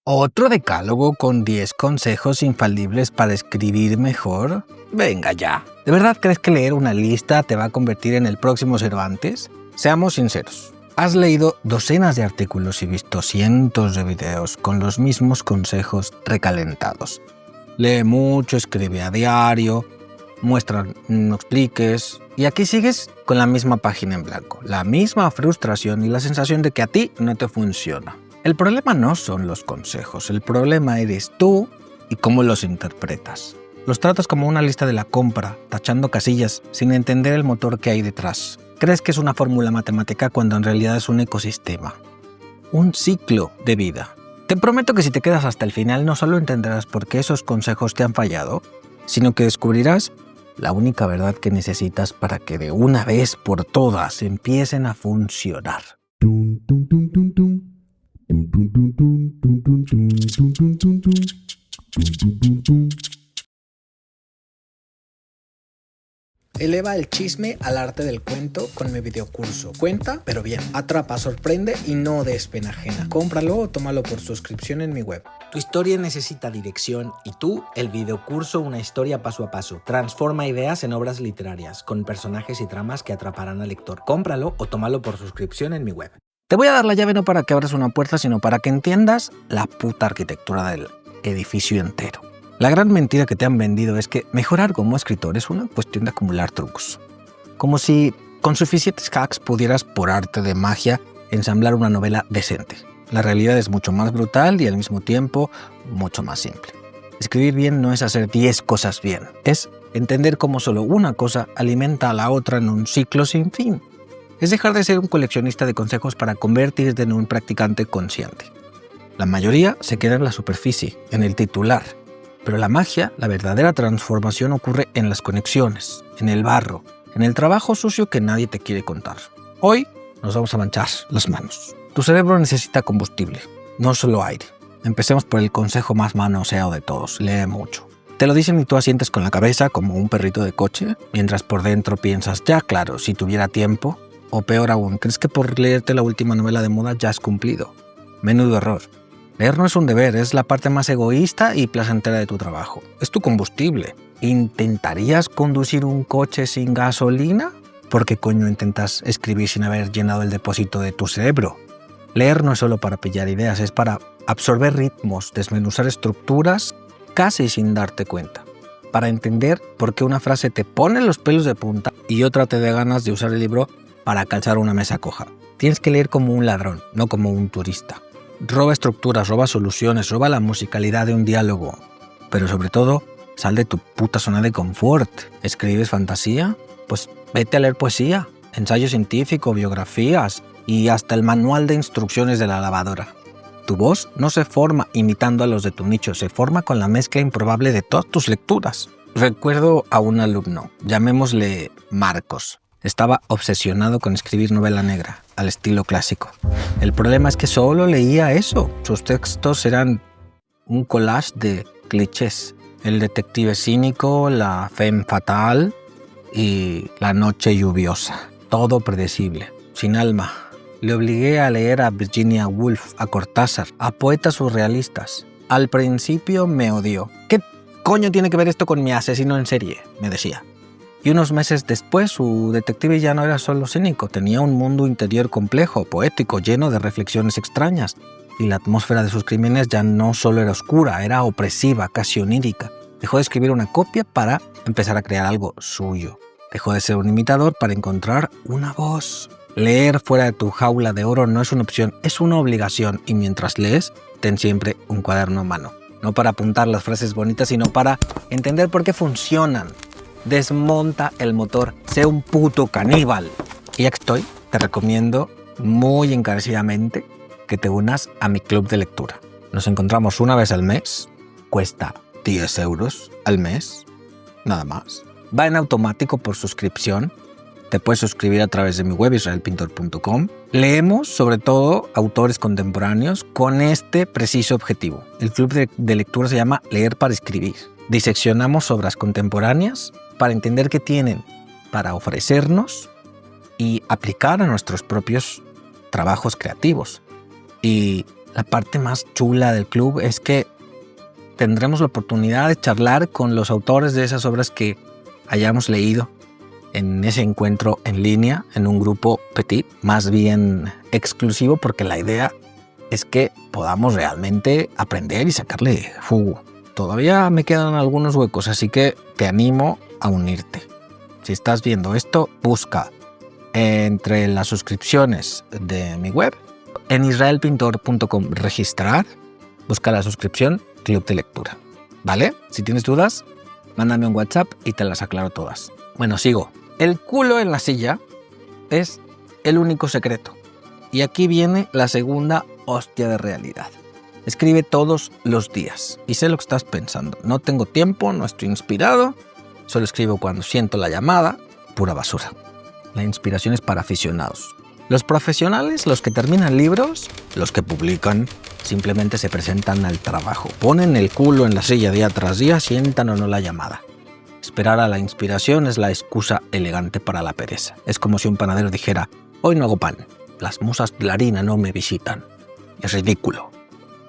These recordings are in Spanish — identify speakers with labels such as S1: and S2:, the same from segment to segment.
S1: ¿Otro decálogo con 10 consejos infalibles para escribir mejor? Venga ya. ¿De verdad crees que leer una lista te va a convertir en el próximo Cervantes? Seamos sinceros. Has leído docenas de artículos y visto cientos de videos con los mismos consejos recalentados. Lee mucho, escribe a diario, muestra, no expliques, y aquí sigues con la misma página en blanco, la misma frustración y la sensación de que a ti no te funciona. El problema no son los consejos, el problema eres tú y cómo los interpretas. Los tratas como una lista de la compra, tachando casillas sin entender el motor que hay detrás. Crees que es una fórmula matemática cuando en realidad es un ecosistema, un ciclo de vida. Te prometo que si te quedas hasta el final no solo entenderás por qué esos consejos te han fallado, sino que descubrirás la única verdad que necesitas para que de una vez por todas empiecen a funcionar. Eleva el chisme al arte del cuento con mi videocurso. Cuenta, pero bien. Atrapa, sorprende y no des pena ajena. Cómpralo o tómalo por suscripción en mi web. Tu historia necesita dirección y tú, el videocurso, una historia paso a paso. Transforma ideas en obras literarias, con personajes y tramas que atraparán al lector. Cómpralo o tómalo por suscripción en mi web. Te voy a dar la llave no para que abras una puerta, sino para que entiendas la puta arquitectura del edificio entero. La gran mentira que te han vendido es que mejorar como escritor es una cuestión de acumular trucos. Como si con suficientes hacks pudieras por arte de magia ensamblar una novela decente. La realidad es mucho más brutal y al mismo tiempo mucho más simple. Escribir bien no es hacer 10 cosas bien, es entender cómo solo una cosa alimenta a la otra en un ciclo sin fin. Es dejar de ser un coleccionista de consejos para convertirte en un practicante consciente. La mayoría se queda en la superficie, en el titular. Pero la magia, la verdadera transformación ocurre en las conexiones, en el barro, en el trabajo sucio que nadie te quiere contar. Hoy nos vamos a manchar las manos. Tu cerebro necesita combustible, no solo aire. Empecemos por el consejo más manoseado de todos, lee mucho. Te lo dicen y tú asientes con la cabeza como un perrito de coche, mientras por dentro piensas, ya claro, si tuviera tiempo. O peor aún, crees que por leerte la última novela de moda ya has cumplido. Menudo error. Leer no es un deber, es la parte más egoísta y placentera de tu trabajo. Es tu combustible. ¿Intentarías conducir un coche sin gasolina? ¿Por qué coño intentas escribir sin haber llenado el depósito de tu cerebro? Leer no es solo para pillar ideas, es para absorber ritmos, desmenuzar estructuras casi sin darte cuenta. Para entender por qué una frase te pone los pelos de punta y otra te da ganas de usar el libro para calzar una mesa coja. Tienes que leer como un ladrón, no como un turista. Roba estructuras, roba soluciones, roba la musicalidad de un diálogo. Pero sobre todo, sal de tu puta zona de confort. ¿Escribes fantasía? Pues vete a leer poesía, ensayo científico, biografías y hasta el manual de instrucciones de la lavadora. Tu voz no se forma imitando a los de tu nicho, se forma con la mezcla improbable de todas tus lecturas. Recuerdo a un alumno, llamémosle Marcos. Estaba obsesionado con escribir novela negra, al estilo clásico. El problema es que solo leía eso. Sus textos eran un collage de clichés. El detective cínico, la femme fatal y la noche lluviosa. Todo predecible, sin alma. Le obligué a leer a Virginia Woolf, a Cortázar, a poetas surrealistas. Al principio me odió. ¿Qué coño tiene que ver esto con mi asesino en serie?, me decía. Y unos meses después, su detective ya no era solo cínico, tenía un mundo interior complejo, poético, lleno de reflexiones extrañas. Y la atmósfera de sus crímenes ya no solo era oscura, era opresiva, casi onírica. Dejó de escribir una copia para empezar a crear algo suyo. Dejó de ser un imitador para encontrar una voz. Leer fuera de tu jaula de oro no es una opción, es una obligación. Y mientras lees, ten siempre un cuaderno a mano. No para apuntar las frases bonitas, sino para entender por qué funcionan. Desmonta el motor, sé un puto caníbal. Y ya que estoy, te recomiendo muy encarecidamente que te unas a mi club de lectura. Nos encontramos una vez al mes, cuesta 10 euros al mes, nada más. Va en automático por suscripción, te puedes suscribir a través de mi web israelpintor.com. Leemos sobre todo autores contemporáneos con este preciso objetivo. El club de lectura se llama Leer para Escribir. Diseccionamos obras contemporáneas para entender qué tienen para ofrecernos y aplicar a nuestros propios trabajos creativos. Y la parte más chula del club es que tendremos la oportunidad de charlar con los autores de esas obras que hayamos leído en ese encuentro en línea, en un grupo petit, más bien exclusivo, porque la idea es que podamos realmente aprender y sacarle jugo. Todavía me quedan algunos huecos, así que te animo a unirte. Si estás viendo esto, busca entre las suscripciones de mi web, en israelpintor.com registrar, busca la suscripción Club de Lectura, ¿vale? Si tienes dudas, mándame un WhatsApp y te las aclaro todas. Bueno, sigo. El culo en la silla es el único secreto. Y aquí viene la segunda hostia de realidad. Escribe todos los días. Y sé lo que estás pensando. No tengo tiempo, no estoy inspirado. Solo escribo cuando siento la llamada. Pura basura. La inspiración es para aficionados. Los profesionales, los que terminan libros, los que publican, simplemente se presentan al trabajo. Ponen el culo en la silla día tras día, sientan o no la llamada. Esperar a la inspiración es la excusa elegante para la pereza. Es como si un panadero dijera, hoy no hago pan, las musas de la harina no me visitan. Es ridículo.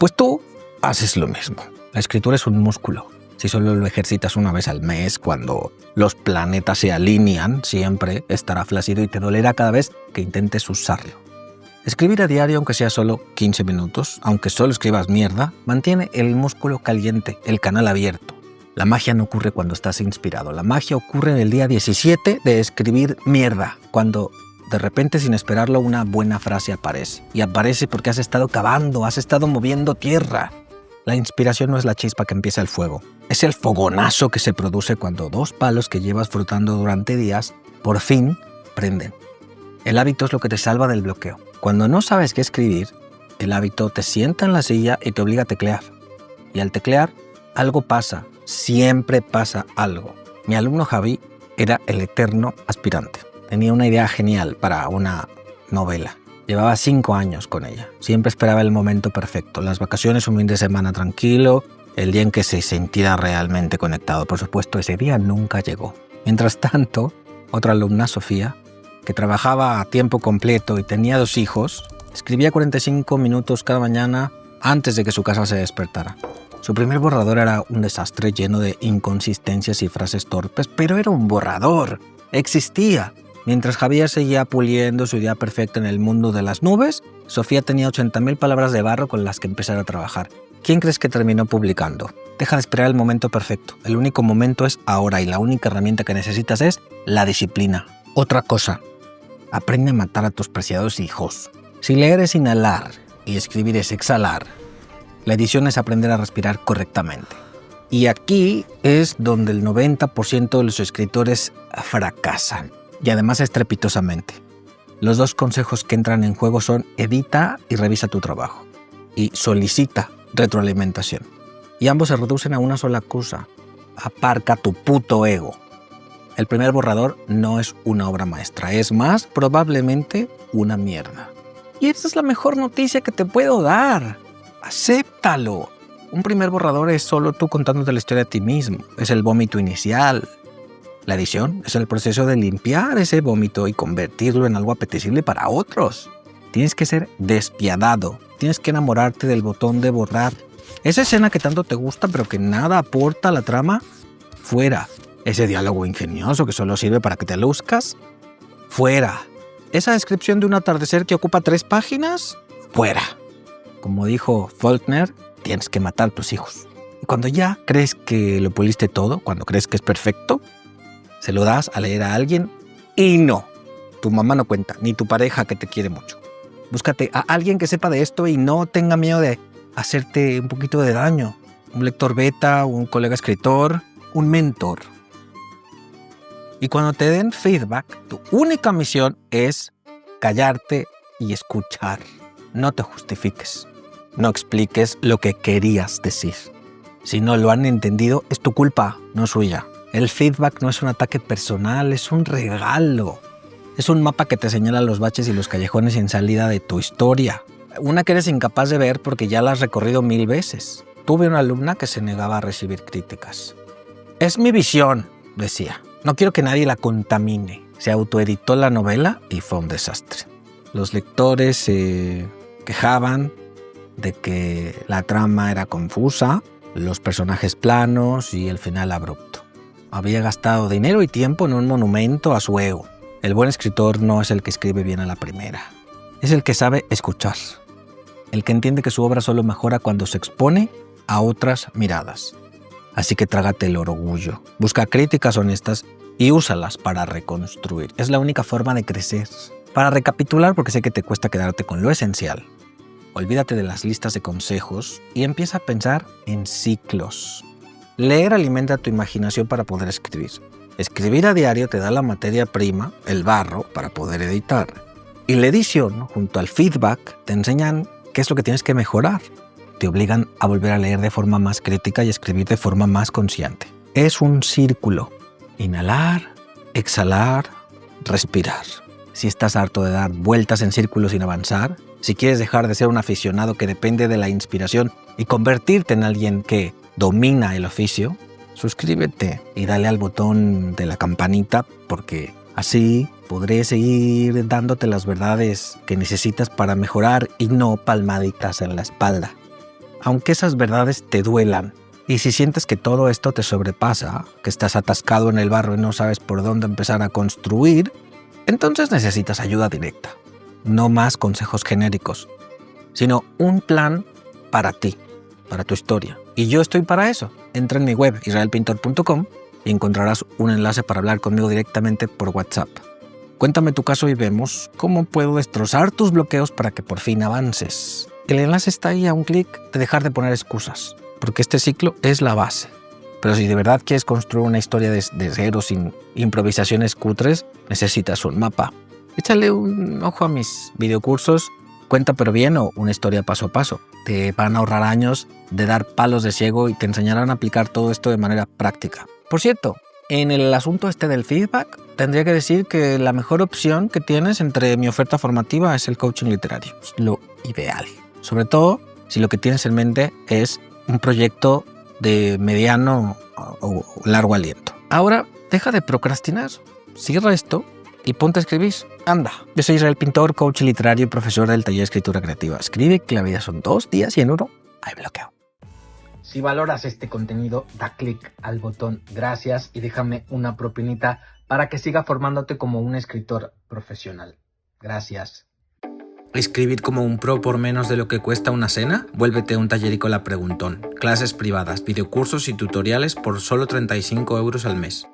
S1: Pues tú haces lo mismo. La escritura es un músculo. Si solo lo ejercitas una vez al mes, cuando los planetas se alinean, siempre estará flácido y te dolerá cada vez que intentes usarlo. Escribir a diario, aunque sea solo 15 minutos, aunque solo escribas mierda, mantiene el músculo caliente, el canal abierto. La magia no ocurre cuando estás inspirado. La magia ocurre en el día 17 de escribir mierda, cuando de repente, sin esperarlo, una buena frase aparece. Y aparece porque has estado cavando, has estado moviendo tierra. La inspiración no es la chispa que empieza el fuego. Es el fogonazo que se produce cuando dos palos que llevas frotando durante días, por fin, prenden. El hábito es lo que te salva del bloqueo. Cuando no sabes qué escribir, el hábito te sienta en la silla y te obliga a teclear. Y al teclear, algo pasa. Siempre pasa algo. Mi alumno Javi era el eterno aspirante. Tenía una idea genial para una novela. Llevaba 5 años con ella. Siempre esperaba el momento perfecto. Las vacaciones, un fin de semana tranquilo, el día en que se sintiera realmente conectado. Por supuesto, ese día nunca llegó. Mientras tanto, otra alumna, Sofía, que trabajaba a tiempo completo y tenía 2 hijos, escribía 45 minutos cada mañana antes de que su casa se despertara. Su primer borrador era un desastre lleno de inconsistencias y frases torpes, pero era un borrador. Existía. Mientras Javier seguía puliendo su idea perfecta en el mundo de las nubes, Sofía tenía 80.000 palabras de barro con las que empezar a trabajar. ¿Quién crees que terminó publicando? Deja de esperar el momento perfecto. El único momento es ahora y la única herramienta que necesitas es la disciplina. Otra cosa, aprende a matar a tus preciados hijos. Si leer es inhalar y escribir es exhalar, la edición es aprender a respirar correctamente. Y aquí es donde el 90% de los escritores fracasan. Y además estrepitosamente. Los 2 consejos que entran en juego son edita y revisa tu trabajo. Y solicita retroalimentación. Y ambos se reducen a una sola cosa. Aparca tu puto ego. El primer borrador no es una obra maestra. Es más, probablemente una mierda. Y esa es la mejor noticia que te puedo dar. Acéptalo. Un primer borrador es solo tú contándote la historia a ti mismo. Es el vómito inicial. La edición es el proceso de limpiar ese vómito y convertirlo en algo apetecible para otros. Tienes que ser despiadado. Tienes que enamorarte del botón de borrar. Esa escena que tanto te gusta pero que nada aporta a la trama, fuera. Ese diálogo ingenioso que solo sirve para que te luzcas, fuera. Esa descripción de un atardecer que ocupa 3 páginas, fuera. Como dijo Faulkner, tienes que matar a tus hijos. Y cuando ya crees que lo puliste todo, cuando crees que es perfecto, se lo das a leer a alguien y no. Tu mamá no cuenta, ni tu pareja que te quiere mucho. Búscate a alguien que sepa de esto y no tenga miedo de hacerte un poquito de daño. Un lector beta, un colega escritor, un mentor. Y cuando te den feedback, tu única misión es callarte y escuchar. No te justifiques. No expliques lo que querías decir. Si no lo han entendido, es tu culpa, no suya. El feedback no es un ataque personal, es un regalo. Es un mapa que te señala los baches y los callejones sin salida de tu historia. Una que eres incapaz de ver porque ya la has recorrido 1000 veces. Tuve una alumna que se negaba a recibir críticas. Es mi visión, decía. No quiero que nadie la contamine. Se autoeditó la novela y fue un desastre. Los lectores se quejaban de que la trama era confusa, los personajes planos y el final abrupto. Había gastado dinero y tiempo en un monumento a su ego. El buen escritor no es el que escribe bien a la primera, es el que sabe escuchar, el que entiende que su obra solo mejora cuando se expone a otras miradas. Así que trágate el orgullo, busca críticas honestas y úsalas para reconstruir. Es la única forma de crecer. Para recapitular, porque sé que te cuesta quedarte con lo esencial, olvídate de las listas de consejos y empieza a pensar en ciclos. Leer alimenta tu imaginación para poder escribir. Escribir a diario te da la materia prima, el barro, para poder editar. Y la edición, junto al feedback, te enseñan qué es lo que tienes que mejorar. Te obligan a volver a leer de forma más crítica y escribir de forma más consciente. Es un círculo. Inhalar, exhalar, respirar. Si estás harto de dar vueltas en círculos sin avanzar, si quieres dejar de ser un aficionado que depende de la inspiración y convertirte en alguien que domina el oficio, suscríbete y dale al botón de la campanita porque así podré seguir dándote las verdades que necesitas para mejorar y no palmaditas en la espalda. Aunque esas verdades te duelan y si sientes que todo esto te sobrepasa, que estás atascado en el barro y no sabes por dónde empezar a construir, entonces necesitas ayuda directa. No más consejos genéricos, sino un plan para ti, para tu historia. Y yo estoy para eso. Entra en mi web israelpintor.com y encontrarás un enlace para hablar conmigo directamente por WhatsApp. Cuéntame tu caso y vemos cómo puedo destrozar tus bloqueos para que por fin avances. El enlace está ahí a un clic de dejar de poner excusas, porque este ciclo es la base. Pero si de verdad quieres construir una historia de cero sin improvisaciones cutres, necesitas un mapa. Échale un ojo a mis videocursos, Cuenta pero bien o una historia paso a paso. Te van a ahorrar años de dar palos de ciego y te enseñarán a aplicar todo esto de manera práctica. Por cierto, en el asunto del feedback, tendría que decir que la mejor opción que tienes entre mi oferta formativa es el coaching literario. Es lo ideal. Sobre todo si lo que tienes en mente es un proyecto de mediano o largo aliento. Ahora, deja de procrastinar. Cierra esto y ponte a escribir. Anda. Yo soy Israel Pintor, coach literario y profesor del taller de escritura creativa. Escribe, que la vida son 2 días y en uno hay bloqueo. Si valoras este contenido, da clic al botón gracias y déjame una propinita para que siga formándote como un escritor profesional. Gracias. ¿Escribir como un pro por menos de lo que cuesta una cena? Vuélvete un tallerícola preguntón. Clases privadas, videocursos y tutoriales por solo 35 € al mes.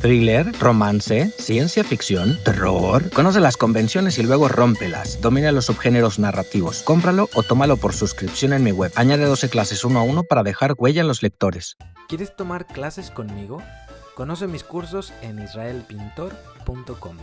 S1: Thriller, romance, ciencia ficción, terror. Conoce las convenciones y luego rómpelas. Domina los subgéneros narrativos. Cómpralo o tómalo por suscripción en mi web. Añade 12 clases 1 a 1 para dejar huella en los lectores. ¿Quieres tomar clases conmigo? Conoce mis cursos en israelpintor.com.